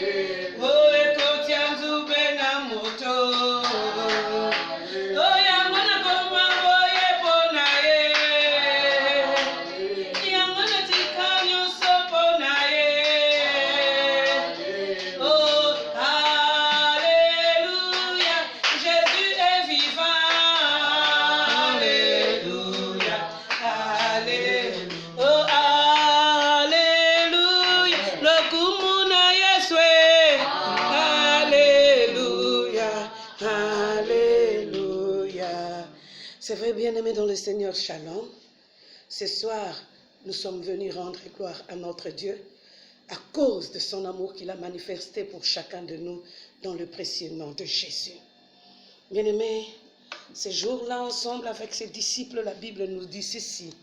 Oh, écoute, Yanzou Benamoto. Oh, Yamana Goma, Boye Bonaye. Yamana Tikanyo Soponaye. Oh, Alléluia. Jésus est vivant. Alléluia. Alléluia. Oh, Alléluia. Le Kumuna Yeswe. Alléluia. Alléluia. C'est vrai, bien-aimés dans le Seigneur, Shalom. Ce soir, nous sommes venus rendre gloire à notre Dieu à cause de son amour qu'il a manifesté pour chacun de nous dans le précieux nom de Jésus. Bien-aimés, ces jours-là, ensemble avec ses disciples, la Bible nous dit ceci.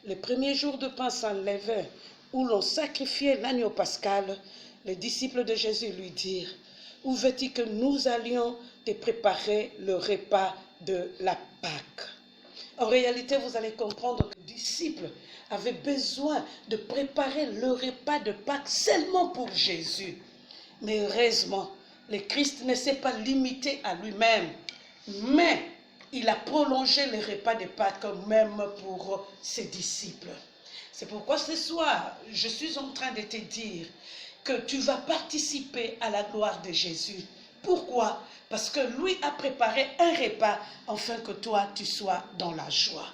Le premier jour de Pâques sans levain, où l'on sacrifiait l'agneau pascal, les disciples de Jésus lui dirent, où veux-tu que nous allions te préparer le repas de la Pâque? En réalité, vous allez comprendre que les disciples avaient besoin de préparer le repas de Pâques seulement pour Jésus. Mais heureusement, le Christ ne s'est pas limité à lui-même, mais il a prolongé le repas de Pâques même pour ses disciples. C'est pourquoi ce soir, je suis en train de te dire que tu vas participer à la gloire de Jésus. Pourquoi? Parce que lui a préparé un repas afin que toi, tu sois dans la joie.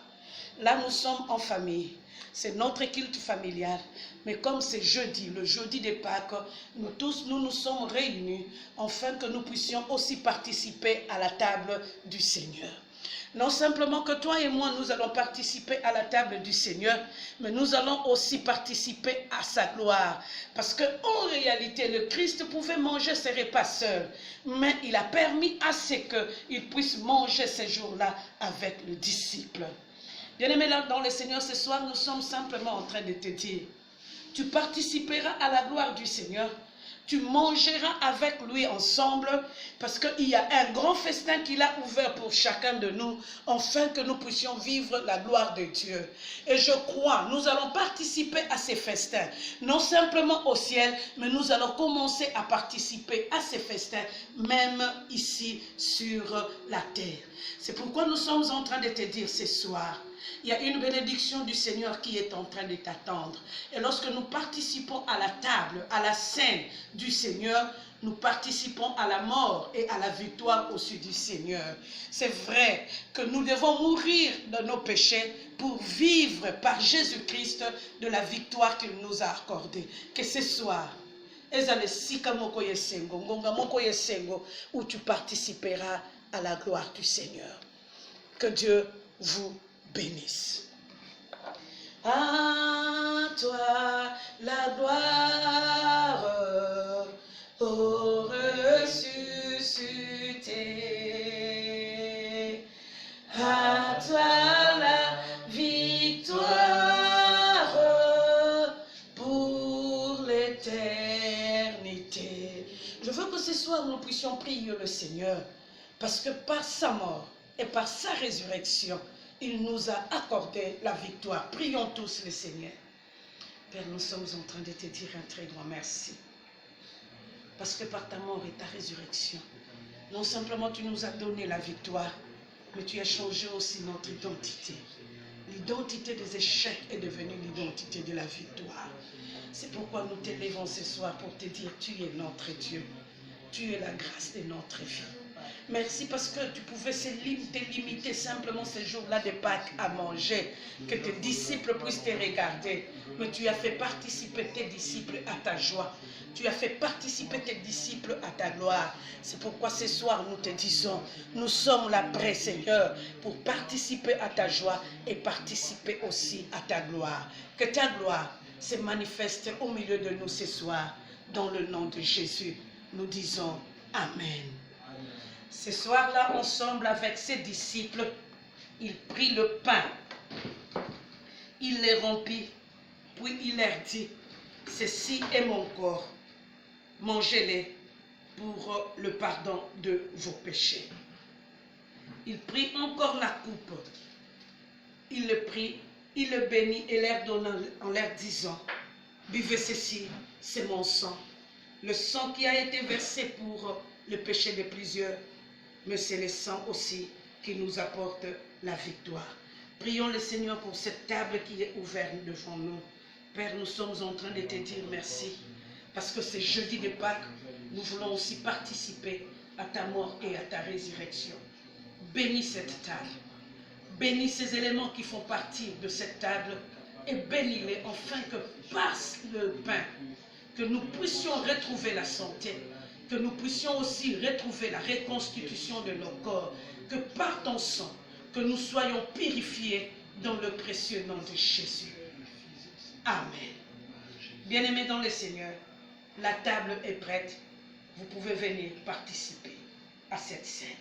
Là, nous sommes en famille. C'est notre culte familial. Mais comme c'est jeudi, le jeudi de Pâques, nous tous, nous sommes réunis afin que nous puissions aussi participer à la table du Seigneur. Non simplement que toi et moi, nous allons participer à la table du Seigneur, mais nous allons aussi participer à sa gloire. Parce qu'en réalité, le Christ pouvait manger ses repas seul, mais il a permis à ce qu'il puisse manger ces jours-là avec le disciple. Bien-aimé dans le Seigneur, ce soir, nous sommes simplement en train de te dire, tu participeras à la gloire du Seigneur. Tu mangeras avec lui ensemble parce qu'il y a un grand festin qu'il a ouvert pour chacun de nous afin que nous puissions vivre la gloire de Dieu. Et je crois, nous allons participer à ces festins, non simplement au ciel, mais nous allons commencer à participer à ces festins, même ici sur la terre. C'est pourquoi nous sommes en train de te dire ce soir, il y a une bénédiction du Seigneur qui est en train de t'attendre. Et lorsque nous participons à la table, à la scène du Seigneur, nous participons à la mort et à la victoire au-dessus du Seigneur. C'est vrai que nous devons mourir de nos péchés pour vivre par Jésus-Christ de la victoire qu'il nous a accordée. Que ce soir, où tu participeras à la gloire du Seigneur. Que Dieu vous bénisse. À toi la gloire, ô ressuscité. À toi la victoire pour l'éternité. Je veux que ce soir nous puissions prier le Seigneur, parce que par sa mort et par sa résurrection, il nous a accordé la victoire. Prions tous le Seigneur. Père, nous sommes en train de te dire un très grand merci. Parce que par ta mort et ta résurrection, non simplement tu nous as donné la victoire, mais tu as changé aussi notre identité. L'identité des échecs est devenue l'identité de la victoire. C'est pourquoi nous t'élevons ce soir pour te dire, tu es notre Dieu. Tu es la grâce de notre vie. Merci parce que tu pouvais te limiter simplement ce jour-là de Pâques à manger, que tes disciples puissent te regarder. Mais tu as fait participer tes disciples à ta joie. Tu as fait participer tes disciples à ta gloire. C'est pourquoi ce soir nous te disons, nous sommes là prêts, Seigneur, pour participer à ta joie et participer aussi à ta gloire. Que ta gloire se manifeste au milieu de nous ce soir. Dans le nom de Jésus, nous disons Amen. Ce soir-là, ensemble avec ses disciples, il prit le pain, il les rompit, puis il leur dit, ceci est mon corps, mangez-les pour le pardon de vos péchés. Il prit encore la coupe, il le prit, il le bénit et leur donna en leur disant, buvez ceci, c'est mon sang, le sang qui a été versé pour le péché de plusieurs, mais c'est le sang aussi qui nous apporte la victoire. Prions le Seigneur pour cette table qui est ouverte devant nous. Père, nous sommes en train de te dire merci, parce que c'est jeudi de Pâques, nous voulons aussi participer à ta mort et à ta résurrection. Bénis cette table, bénis ces éléments qui font partie de cette table, et bénis-les afin que par le pain, que nous puissions retrouver la santé, que nous puissions aussi retrouver la reconstitution de nos corps, que par ton sang, que nous soyons purifiés dans le précieux nom de Jésus. Amen. Bien-aimés dans le Seigneur, la table est prête. Vous pouvez venir participer à cette scène.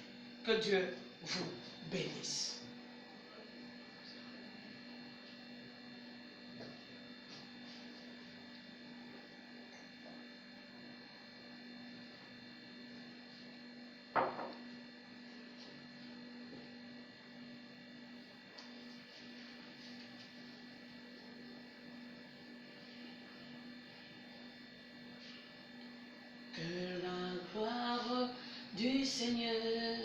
Que Dieu vous bénisse. Que la gloire du Seigneur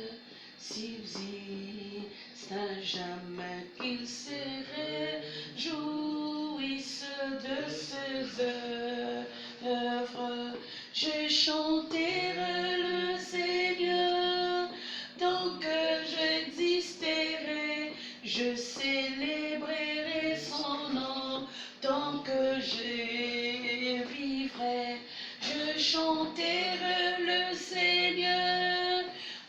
subsiste à jamais, qu'il se réjouisse de ses œuvres. Je chanterai le Seigneur, tant que j'existerai, je célébrerai son nom, tant que je vivrai. Je chanterai le Seigneur,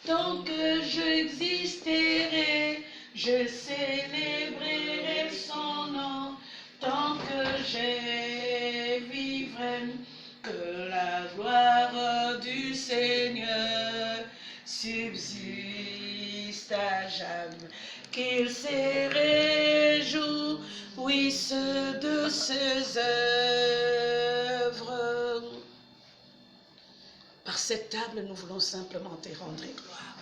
tant que j'existerai, je célébrerai son nom, tant que je vivrai. Que la gloire du Seigneur subsiste à jamais, qu'il se réjouisse de ses œuvres. Par cette table, nous voulons simplement te rendre gloire.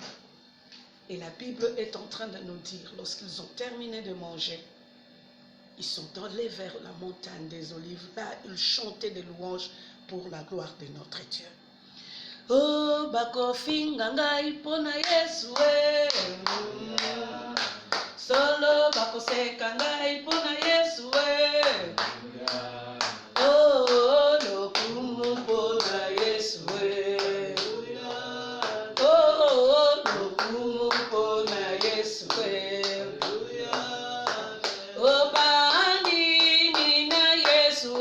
Et la Bible est en train de nous dire, lorsqu'ils ont terminé de manger, ils sont allés vers la montagne des Olives. Là, ils chantaient des louanges pour la gloire de notre Dieu. Oh, bakofinga ngai pona Yesu solo bakoseka ngai pona Yesu oh, lokumu pona Yesu oh, lokumu pona Yesu oh, bani nina Yesu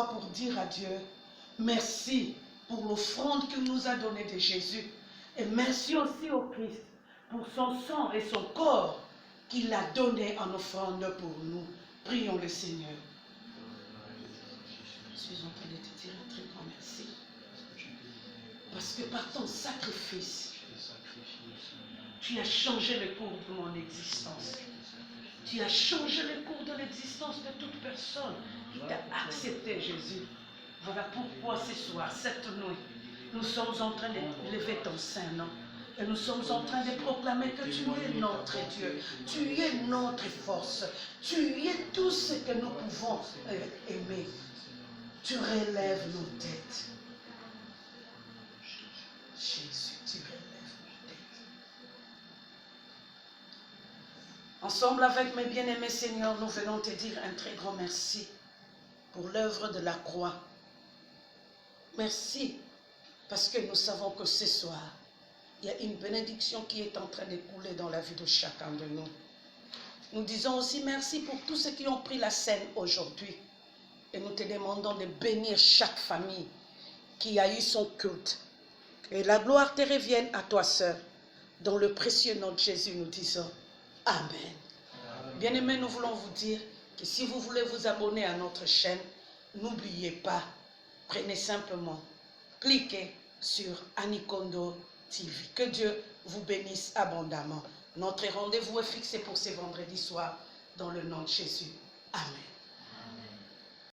pour dire à Dieu merci pour l'offrande qu'il nous a donnée de Jésus. Et merci aussi au Christ pour son sang et son corps qu'il a donné en offrande pour nous. Prions le Seigneur. Je suis en train de te dire un très grand merci. Parce que par ton sacrifice, tu as changé le cours de mon existence. Tu as changé le cours de l'existence de toute personne qui t'a accepté, Jésus. Voilà pourquoi ce soir, cette nuit, nous sommes en train de lever ton saint nom. Et nous sommes en train de proclamer que tu es notre Dieu. Tu es notre force. Tu es tout ce que nous pouvons aimer. Tu relèves nos têtes. Jésus, tu relèves nos têtes. Ensemble avec mes bien-aimés Seigneur, nous venons te dire un très grand merci pour l'œuvre de la croix. Merci Parce que nous savons que ce soir, il y a une bénédiction qui est en train de couler dans la vie de chacun de nous. Nous disons aussi merci pour tous ceux qui ont pris la scène aujourd'hui. Et nous te demandons de bénir chaque famille qui a eu son culte. Et la gloire te revienne à toi, sœur. Dans le précieux nom de Jésus, nous disons Amen. Bien-aimés, nous voulons vous dire que si vous voulez vous abonner à notre chaîne, n'oubliez pas, prenez simplement, cliquez sur Anikondo TV. Que Dieu vous bénisse abondamment. Notre rendez-vous est fixé pour ce vendredi soir dans le nom de Jésus. Amen.